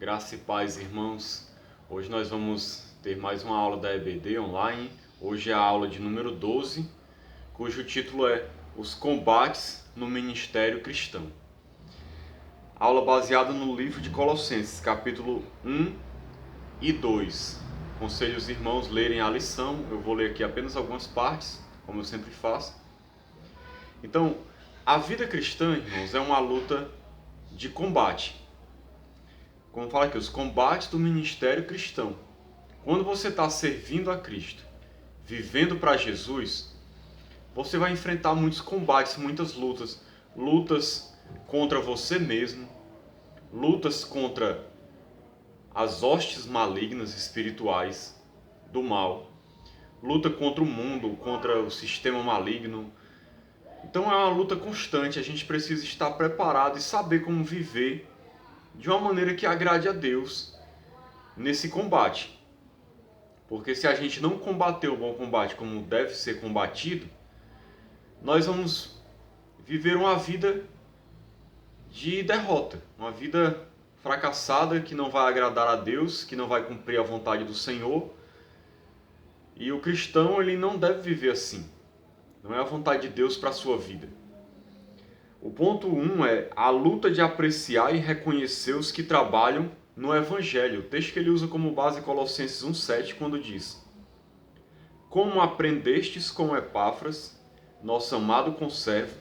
Graça e paz, irmãos. Hoje nós vamos ter mais uma aula da EBD online. Hoje é a aula de número 12, cujo título é Os Combates no Ministério Cristão. Aula baseada no livro de Colossenses, capítulo 1 e 2. Aconselho os irmãos lerem a lição. Eu vou ler aqui apenas algumas partes, como eu sempre faço. Então, a vida cristã, irmãos, é uma luta de combate. Como fala aqui, os combates do ministério cristão. Quando você está servindo a Cristo, vivendo para Jesus, você vai enfrentar muitos combates, muitas lutas. Lutas contra você mesmo, lutas contra as hostes malignas espirituais do mal, luta contra o mundo, contra o sistema maligno. Então é uma luta constante, a gente precisa estar preparado e saber como viver de uma maneira que agrade a Deus nesse combate. Porque se a gente não combater o bom combate como deve ser combatido, nós vamos viver uma vida de derrota, uma vida fracassada que não vai agradar a Deus, que não vai cumprir a vontade do Senhor. E o cristão, ele não deve viver assim. Não é a vontade de Deus para a sua vida. O ponto 1 é a luta de apreciar e reconhecer os que trabalham no Evangelho. O texto que ele usa como base Colossenses 1,7, quando diz: Como aprendestes com Epáfras, nosso amado conservo,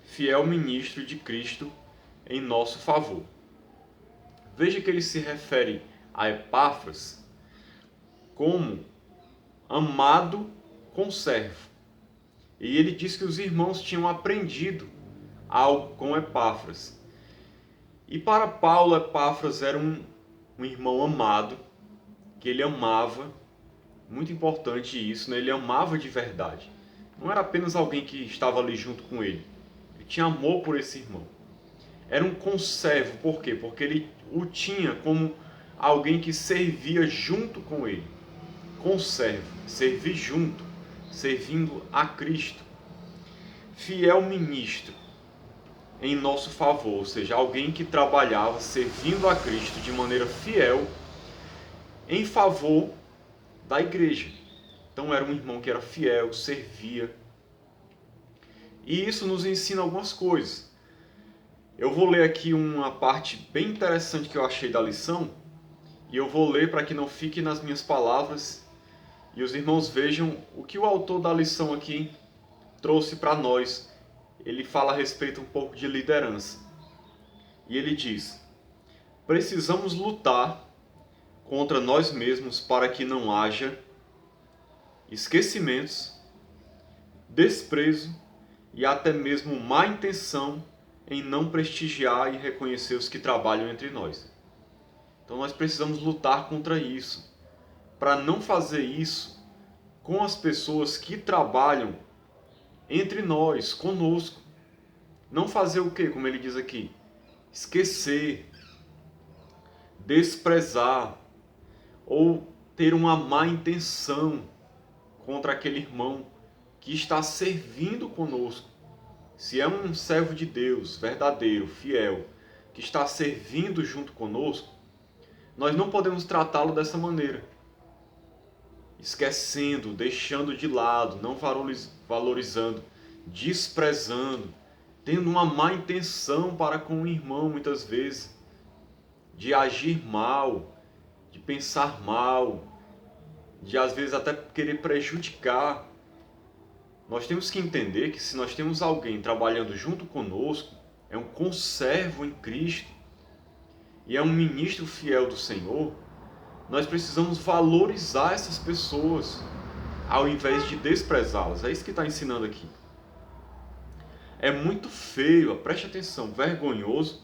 fiel ministro de Cristo, em nosso favor. Veja que ele se refere a Epáfras como amado conservo. E ele diz que os irmãos tinham aprendido algo com Epáfras. E para Paulo, Epáfras era um irmão amado, que ele amava, muito importante isso, né? Ele amava de verdade. Não era apenas alguém que estava ali junto com ele. Ele tinha amor por esse irmão. Era um conservo, por quê? Porque ele o tinha como alguém que servia junto com ele. Conservo, servir junto, servindo a Cristo. Fiel ministro em nosso favor, ou seja, alguém que trabalhava servindo a Cristo de maneira fiel em favor da igreja. Então era um irmão que era fiel, servia. E isso nos ensina algumas coisas. Eu vou ler aqui uma parte bem interessante que eu achei da lição, e eu vou ler para que não fique nas minhas palavras e os irmãos vejam o que o autor da lição aqui trouxe para nós. Ele fala a respeito um pouco de liderança. E ele diz: precisamos lutar contra nós mesmos para que não haja esquecimentos, desprezo e até mesmo má intenção em não prestigiar e reconhecer os que trabalham entre nós. Então nós precisamos lutar contra isso, para não fazer isso com as pessoas que trabalham entre nós, conosco. Não fazer o quê? Como ele diz aqui: esquecer, desprezar ou ter uma má intenção contra aquele irmão que está servindo conosco. Se é um servo de Deus, verdadeiro, fiel, que está servindo junto conosco, nós não podemos tratá-lo dessa maneira. Esquecendo, deixando de lado, não valorizando, desprezando, tendo uma má intenção para com o irmão muitas vezes, de agir mal, de pensar mal, de às vezes até querer prejudicar. Nós temos que entender que se nós temos alguém trabalhando junto conosco, é um conservo em Cristo e é um ministro fiel do Senhor, nós precisamos valorizar essas pessoas ao invés de desprezá-las. É isso que está ensinando aqui. É muito feio, preste atenção, vergonhoso,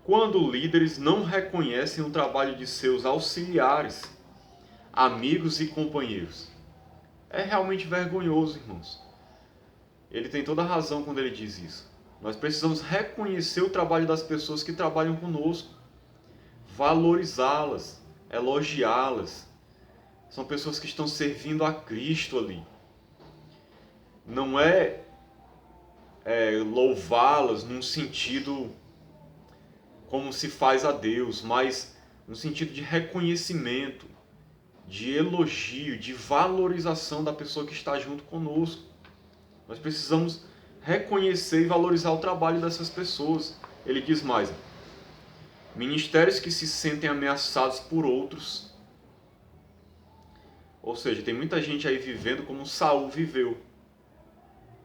quando líderes não reconhecem o trabalho de seus auxiliares, amigos e companheiros. É realmente vergonhoso, irmãos. Ele tem toda a razão quando ele diz isso. Nós precisamos reconhecer o trabalho das pessoas que trabalham conosco, valorizá-las, elogiá-las. São pessoas que estão servindo a Cristo ali. Não é louvá-las num sentido como se faz a Deus, mas no sentido de reconhecimento, de elogio, de valorização da pessoa que está junto conosco. Nós precisamos reconhecer e valorizar o trabalho dessas pessoas. Ele diz mais: ministérios que se sentem ameaçados por outros. Ou seja, tem muita gente aí vivendo como Saul viveu,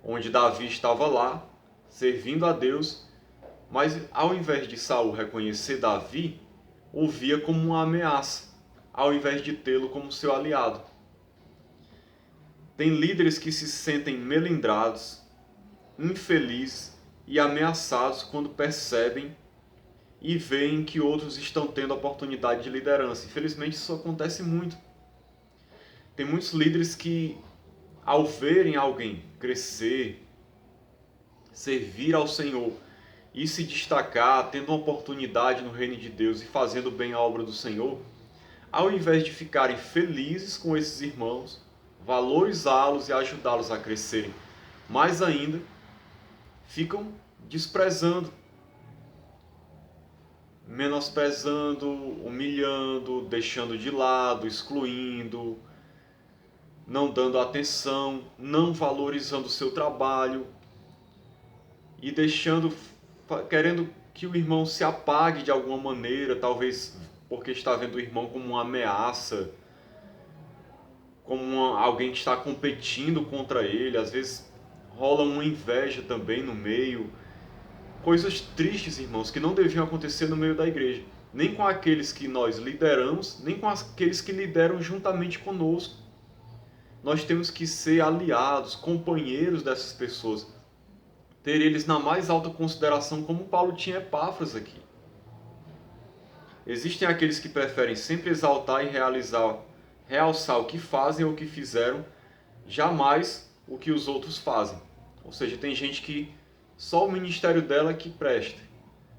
onde Davi estava lá, servindo a Deus, mas ao invés de Saul reconhecer Davi, o via como uma ameaça, ao invés de tê-lo como seu aliado. Tem líderes que se sentem melindrados, infelizes e ameaçados quando percebem e veem que outros estão tendo oportunidade de liderança. Infelizmente isso acontece muito. Tem muitos líderes que, ao verem alguém crescer, servir ao Senhor e se destacar, tendo uma oportunidade no reino de Deus e fazendo bem a obra do Senhor, ao invés de ficarem felizes com esses irmãos, valorizá-los e ajudá-los a crescerem mais ainda, ficam desprezando, menosprezando, humilhando, deixando de lado, excluindo, não dando atenção, não valorizando o seu trabalho e querendo que o irmão se apague de alguma maneira, talvez porque está vendo o irmão como uma ameaça, como alguém que está competindo contra ele. Às vezes rola uma inveja também no meio. Coisas tristes, irmãos, que não deviam acontecer no meio da igreja. Nem com aqueles que nós lideramos, nem com aqueles que lideram juntamente conosco. Nós temos que ser aliados, companheiros dessas pessoas. Ter eles na mais alta consideração, como Paulo tinha Epáfras aqui. Existem aqueles que preferem sempre exaltar e realçar o que fazem ou o que fizeram, jamais o que os outros fazem. Ou seja, tem gente que só o ministério dela é que presta,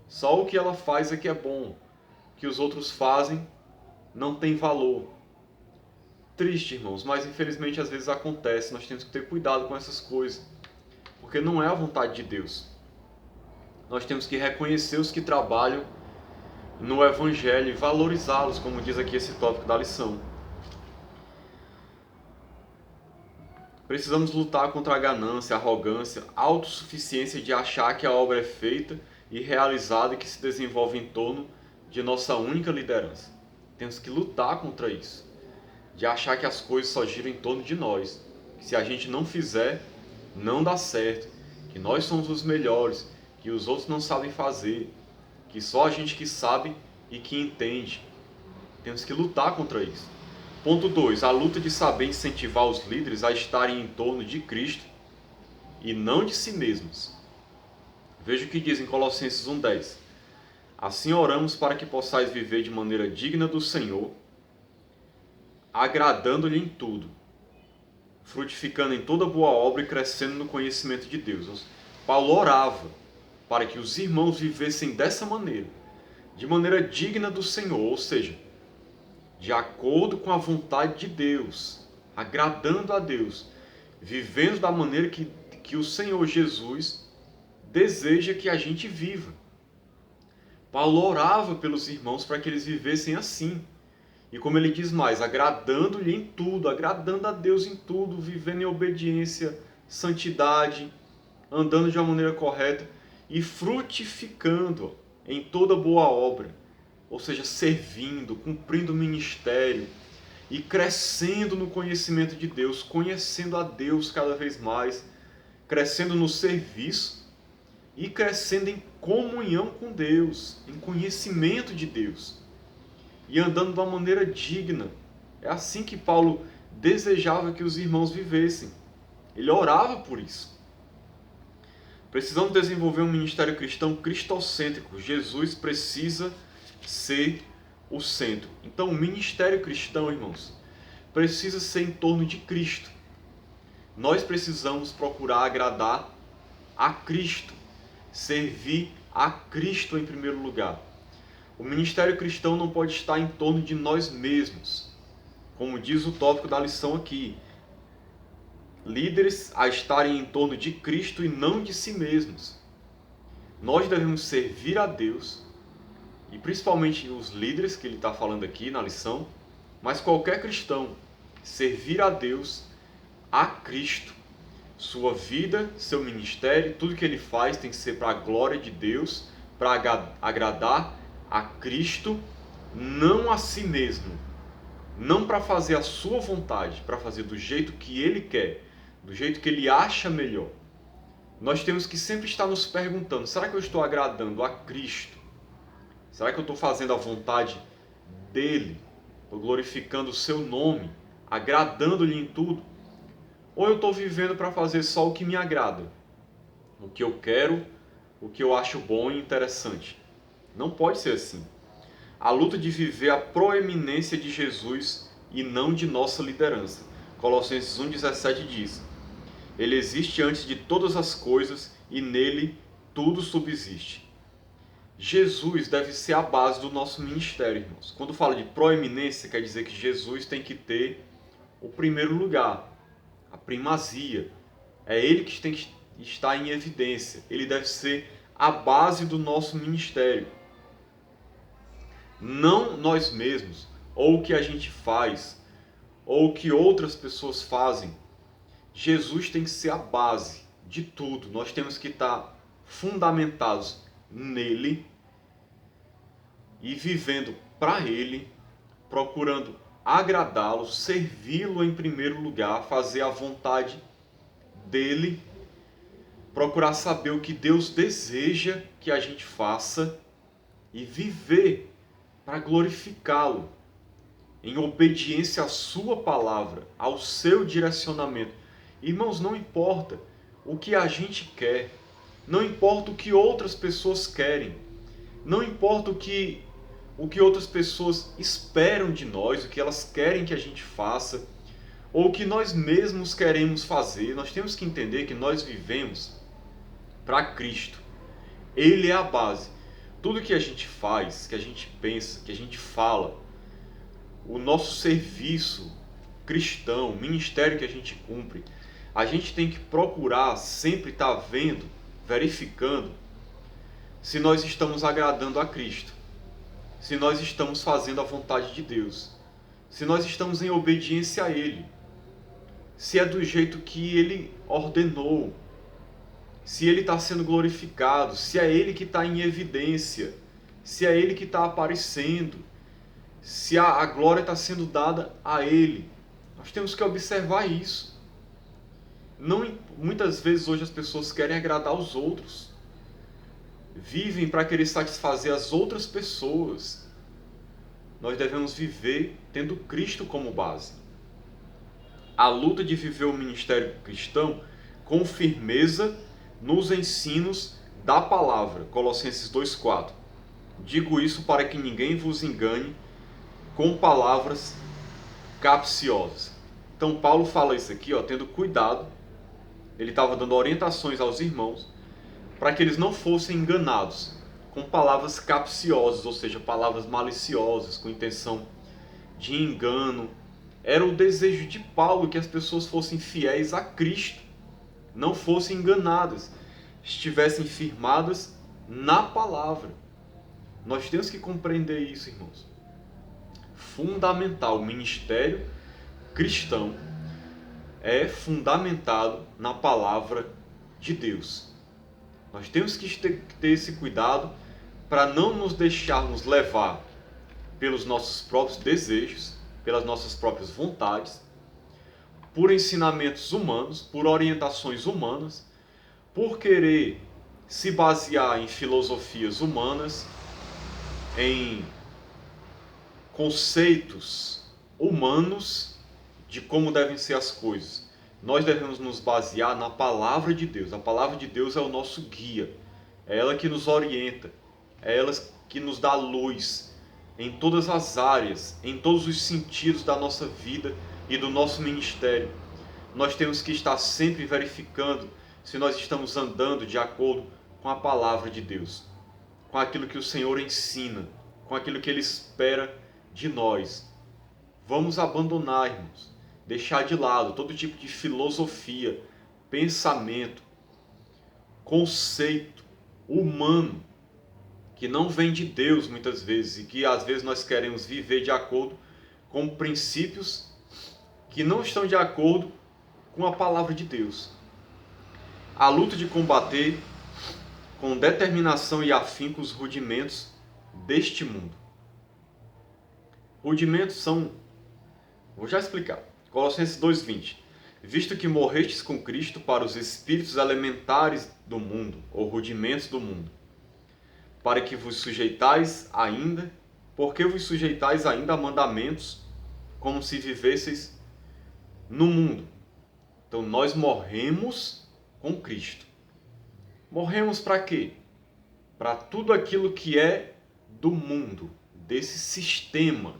só o que ela faz é que é bom, o que os outros fazem não tem valor. Triste, irmãos, mas infelizmente às vezes acontece. Nós temos que ter cuidado com essas coisas, porque não é a vontade de Deus. Nós temos que reconhecer os que trabalham no Evangelho e valorizá-los, como diz aqui esse tópico da lição. Precisamos lutar contra a ganância, a arrogância, a autossuficiência de achar que a obra é feita e realizada e que se desenvolve em torno de nossa única liderança. Temos que lutar contra isso, de achar que as coisas só giram em torno de nós, que se a gente não fizer, não dá certo, que nós somos os melhores, que os outros não sabem fazer, que só a gente que sabe e que entende. Temos que lutar contra isso. Ponto 2. A luta de saber incentivar os líderes a estarem em torno de Cristo e não de si mesmos. Veja o que diz em Colossenses 1,10. Assim oramos para que possais viver de maneira digna do Senhor, agradando-lhe em tudo, frutificando em toda boa obra e crescendo no conhecimento de Deus. Paulo orava para que os irmãos vivessem dessa maneira, de maneira digna do Senhor, ou seja, de acordo com a vontade de Deus, agradando a Deus, vivendo da maneira que o Senhor Jesus deseja que a gente viva. Paulo orava pelos irmãos para que eles vivessem assim. E como ele diz mais, agradando-lhe em tudo, agradando a Deus em tudo, vivendo em obediência, santidade, andando de uma maneira correta e frutificando em toda boa obra. Ou seja, servindo, cumprindo o ministério e crescendo no conhecimento de Deus, conhecendo a Deus cada vez mais, crescendo no serviço e crescendo em comunhão com Deus, em conhecimento de Deus e andando de uma maneira digna. É assim que Paulo desejava que os irmãos vivessem. Ele orava por isso. Precisamos desenvolver um ministério cristão cristocêntrico. Jesus precisa ser o centro. Então, o ministério cristão, irmãos, precisa ser em torno de Cristo. Nós precisamos procurar agradar a Cristo, servir a Cristo em primeiro lugar. O ministério cristão não pode estar em torno de nós mesmos, como diz o tópico da lição aqui. Líderes a estarem em torno de Cristo e não de si mesmos. Nós devemos servir a Deus e principalmente os líderes que ele está falando aqui na lição, mas qualquer cristão, servir a Deus, a Cristo, sua vida, seu ministério, tudo que ele faz tem que ser para a glória de Deus, para agradar a Cristo, não a si mesmo, não para fazer a sua vontade, para fazer do jeito que ele quer, do jeito que ele acha melhor. Nós temos que sempre estar nos perguntando, será que eu estou agradando a Cristo? Será que eu estou fazendo a vontade dele? Estou glorificando o seu nome, agradando-lhe em tudo? Ou eu estou vivendo para fazer só o que me agrada? O que eu quero, o que eu acho bom e interessante? Não pode ser assim. A luta de viver a proeminência de Jesus e não de nossa liderança. Colossenses 1,17 diz: Ele existe antes de todas as coisas e nele tudo subsiste. Jesus deve ser a base do nosso ministério, irmãos. Quando fala de proeminência, quer dizer que Jesus tem que ter o primeiro lugar, a primazia. É ele que tem que estar em evidência. Ele deve ser a base do nosso ministério. Não nós mesmos, ou o que a gente faz, ou o que outras pessoas fazem. Jesus tem que ser a base de tudo. Nós temos que estar fundamentados nele e vivendo para ele, procurando agradá-lo, servi-lo em primeiro lugar, fazer a vontade dele, procurar saber o que Deus deseja que a gente faça e viver para glorificá-lo, em obediência à sua palavra, ao seu direcionamento. Irmãos, não importa o que a gente quer, não importa o que outras pessoas querem, não importa o que outras pessoas esperam de nós, o que elas querem que a gente faça, ou o que nós mesmos queremos fazer. Nós temos que entender que nós vivemos para Cristo. Ele é a base. Tudo que a gente faz, que a gente pensa, que a gente fala, o nosso serviço cristão, o ministério que a gente cumpre, a gente tem que procurar sempre estar vendo, verificando se nós estamos agradando a Cristo, se nós estamos fazendo a vontade de Deus, se nós estamos em obediência a Ele, se é do jeito que Ele ordenou, se Ele está sendo glorificado, se é Ele que está em evidência, se é Ele que está aparecendo, se a glória está sendo dada a Ele. Nós temos que observar isso. Muitas vezes hoje as pessoas querem agradar os outros, vivem para querer satisfazer as outras pessoas. Nós devemos viver tendo Cristo como base. A luta de viver o ministério cristão com firmeza nos ensinos da palavra. Colossenses 2,4. Digo isso para que ninguém vos engane com palavras capciosas. Então Paulo fala isso aqui, tendo cuidado. Ele estava dando orientações aos irmãos para que eles não fossem enganados com palavras capciosas, ou seja, palavras maliciosas, com intenção de engano. Era o desejo de Paulo que as pessoas fossem fiéis a Cristo, não fossem enganadas, estivessem firmadas na palavra. Nós temos que compreender isso, irmãos. Fundamental, o ministério cristão é fundamentado na palavra de Deus. Nós temos que ter esse cuidado para não nos deixarmos levar pelos nossos próprios desejos, pelas nossas próprias vontades, por ensinamentos humanos, por orientações humanas, por querer se basear em filosofias humanas, em conceitos humanos de como devem ser as coisas. Nós devemos nos basear na palavra de Deus. A palavra de Deus é o nosso guia. É ela que nos orienta. É ela que nos dá luz em todas as áreas, em todos os sentidos da nossa vida e do nosso ministério. Nós temos que estar sempre verificando se nós estamos andando de acordo com a palavra de Deus, com aquilo que o Senhor ensina, com aquilo que Ele espera de nós. Vamos abandonar, irmãos, deixar de lado todo tipo de filosofia, pensamento, conceito humano que não vem de Deus muitas vezes, e que às vezes nós queremos viver de acordo com princípios que não estão de acordo com a palavra de Deus. A luta de combater com determinação e afinco os rudimentos deste mundo. Rudimentos são... Vou já explicar. Colossenses 2:20. Visto que morrestes com Cristo para os espíritos elementares do mundo, ou rudimentos do mundo, para que vos sujeitais ainda, porque vos sujeitais ainda a mandamentos, como se vivesseis no mundo. Então nós morremos com Cristo. Morremos para quê? Para tudo aquilo que é do mundo, desse sistema,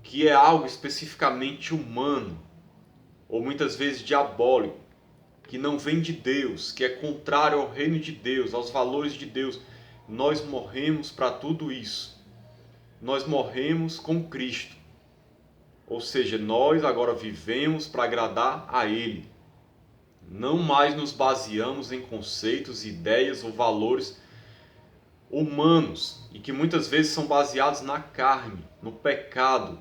que é algo especificamente humano, ou muitas vezes diabólico, que não vem de Deus, que é contrário ao reino de Deus, aos valores de Deus. Nós morremos para tudo isso. Nós morremos com Cristo. Ou seja, nós agora vivemos para agradar a Ele. Não mais nos baseamos em conceitos, ideias ou valores humanos, e que muitas vezes são baseados na carne, no pecado,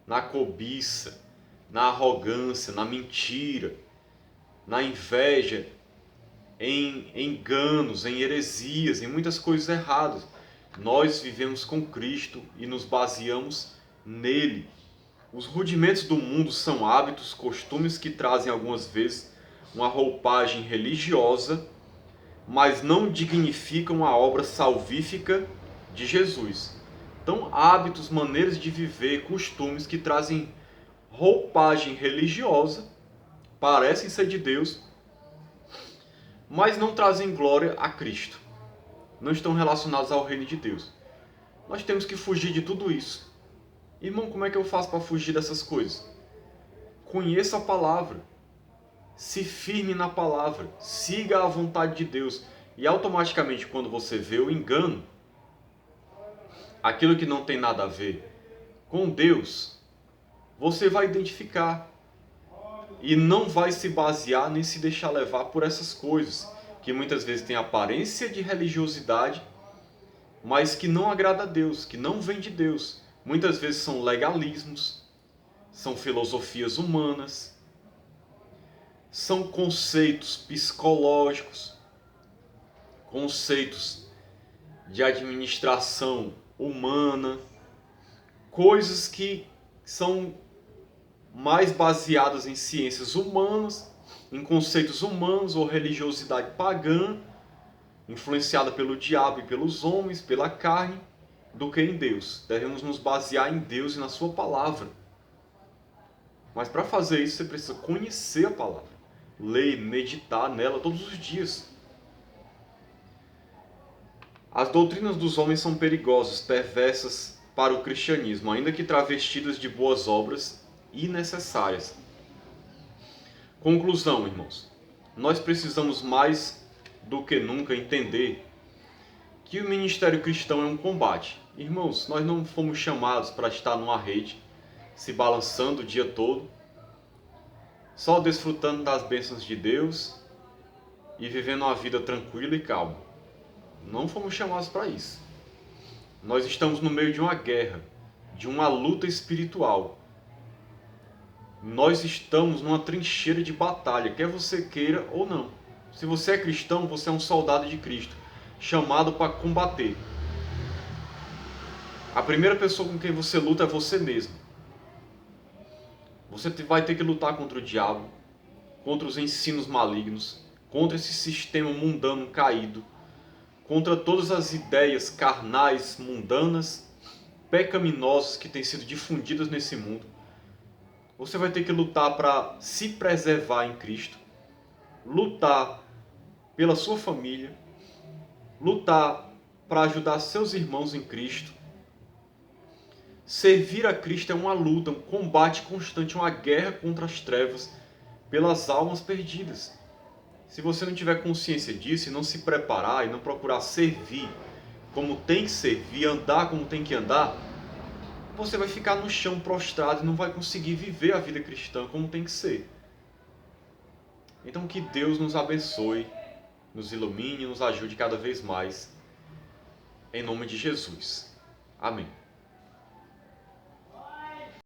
na cobiça, na arrogância, na mentira, na inveja, em enganos, em heresias, em muitas coisas erradas. Nós vivemos com Cristo e nos baseamos nele. Os rudimentos do mundo são hábitos, costumes que trazem algumas vezes uma roupagem religiosa, mas não dignificam a obra salvífica de Jesus. Então, hábitos, maneiras de viver, costumes que trazem roupagem religiosa, parecem ser de Deus, mas não trazem glória a Cristo. Não estão relacionados ao reino de Deus. Nós temos que fugir de tudo isso. Irmão, como é que eu faço para fugir dessas coisas? Conheça a palavra. Se firme na palavra. Siga a vontade de Deus. E automaticamente, quando você vê o engano, aquilo que não tem nada a ver com Deus, você vai identificar. E não vai se basear nem se deixar levar por essas coisas, que muitas vezes têm aparência de religiosidade, mas que não agrada a Deus, que não vem de Deus. Muitas vezes são legalismos, são filosofias humanas, são conceitos psicológicos, conceitos de administração humana, coisas que são mais baseadas em ciências humanas, em conceitos humanos ou religiosidade pagã, influenciada pelo diabo e pelos homens, pela carne, do que em Deus. Devemos nos basear em Deus e na sua palavra. Mas para fazer isso você precisa conhecer a palavra, ler, meditar nela todos os dias. As doutrinas dos homens são perigosas, perversas para o cristianismo, ainda que travestidas de boas obras e necessárias. Conclusão, irmãos. Nós precisamos mais do que nunca entender que o ministério cristão é um combate. Irmãos, nós não fomos chamados para estar numa rede, se balançando o dia todo, só desfrutando das bênçãos de Deus e vivendo uma vida tranquila e calma. Não fomos chamados para isso. Nós estamos no meio de uma guerra, de uma luta espiritual. Nós estamos numa trincheira de batalha, quer você queira ou não. Se você é cristão, você é um soldado de Cristo, chamado para combater. A primeira pessoa com quem você luta é você mesmo. Você vai ter que lutar contra o diabo, contra os ensinos malignos, contra esse sistema mundano caído, contra todas as ideias carnais, mundanas, pecaminosas que têm sido difundidas nesse mundo. Você vai ter que lutar para se preservar em Cristo, lutar pela sua família, lutar para ajudar seus irmãos em Cristo. Servir a Cristo é uma luta, um combate constante, uma guerra contra as trevas, pelas almas perdidas. Se você não tiver consciência disso e não se preparar e não procurar servir como tem que servir, andar como tem que andar, você vai ficar no chão prostrado e não vai conseguir viver a vida cristã como tem que ser. Então que Deus nos abençoe, nos ilumine e nos ajude cada vez mais em nome de Jesus. Amém.